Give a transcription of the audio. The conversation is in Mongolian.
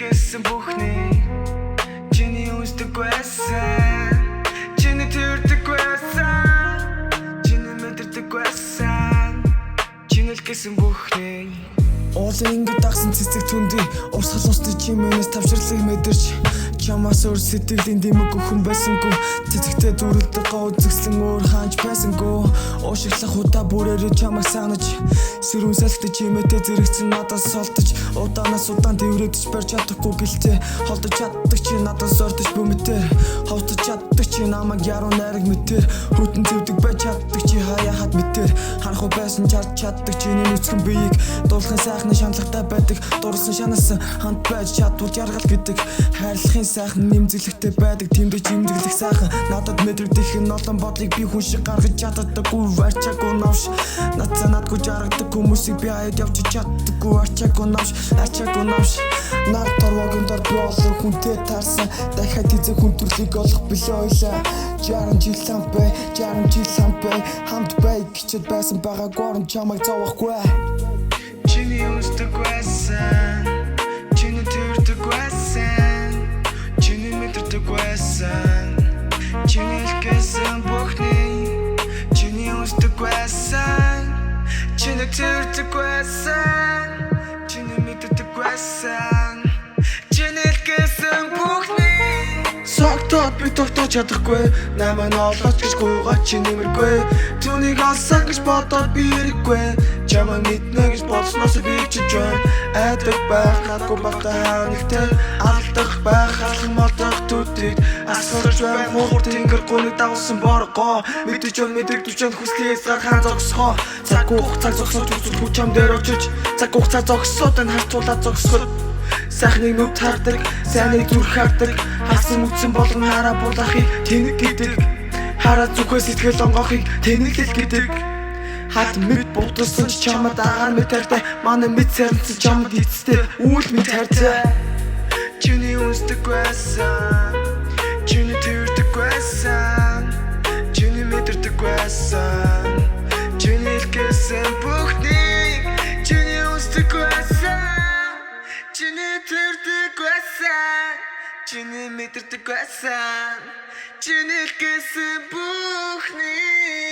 гэсэн бүхний чиний үздэг байсан чиний төрдөг байсан чиний мэдэрдэг байсан чиний л гэсэн бүхний Уулын ингэ дагсан цэцэг түндий урсгал устдыг чимээс тавширлыг мэдэрч чамаас өөр сэтгэлийн дэмэг хүн байсангүй цэцэгтэй дүрэлдэг гоо үзэгсэн өөр хаанч байсангүй уушиглах удаа бүрээрээ чамайг санаж сэрүүн салхитай чимээтэй зэрэгцэн надаас солдож удаанаас удаан дэврээдэж барь чадахгүй гэлтэй холдож чаддаг чи надаас ордож бүмэтэр ховтож чаддаг чи намайг яруу найраг мэтэр хүтэн зэвдэг байж чаддаг чи хаяа хад мэтэр харахгүй байсан чад чаддаг чиний нүцгэн биеийг дуулахын сайхны шаналгатай байдаг дурлсан шанасан хамт байж чадвал жаргал гэдэг хайрлахын сайхан нэмзэлэгтэй байдаг тэмдэг чимдэглэх сайхан надад мэдрэгдэх нь олон бодлыг би хүн шиг гаргаж чаддаггүй арчаагүй навш нацаа надгүй жаргадаг хүмүүсийг би хаяад явж чаддаггүй арчаагүй навш нар торвогийн дор би олон хүнтэй таарсан дахиад эзэн хүн төрлийг олох билээ ойлаа 60 жил хамт бай гिचэд байсан байгаа горн чамайг зовохгүй чиний үздэг байсан чиний төрдөг байсан чиний мэдэрдэг байсан чиний л гэсэн бүхний чиний үздэг байсан чиний төрдөг байсан чиний мэдэрдэг байсан чиний л гэсэн бүхний согтоод би тогтоож чадахгүй намайг олооч гэж гуйгаа чи нэмэргүй түүнийг олсон гэж бодоод би ирэхгүй чамайг мэднэ гэж бодсноос би чиж байна айдаг байх надгүй багтаа нэгтэй алдах байх алхам молдох төдийг асуулж байх муур тэнгэр гүнийг дагуулсан боргоо мэдэрч хүслээс гархан зогсгоо цаг хугацаа зогсоод үзэл хүчам дээр очиж цаг хугацаа зогсоод энэ харцуулаад зогсоход сайхныг нүд хардаг сайныг зүрх хардаг хасан үтсэн болгон хараа булахыг тэнэг гэдэг хараа зүгээс сэтгэл онгохыг тэнэглэл гэдэг хат мэд бутсан ч чамд агаар мэд тартай манай мэд сарнсан чамд эцтэй үйл мэд тартай чиний үздэг байсан чиний төрдөг байсан чиний мэдэрдэг байсан чиний л гэсэн бүхний чиний үздэг байсан чиний төрдөг байсан чиний мэдэрдэг байсан чиний л гэсэн бүхний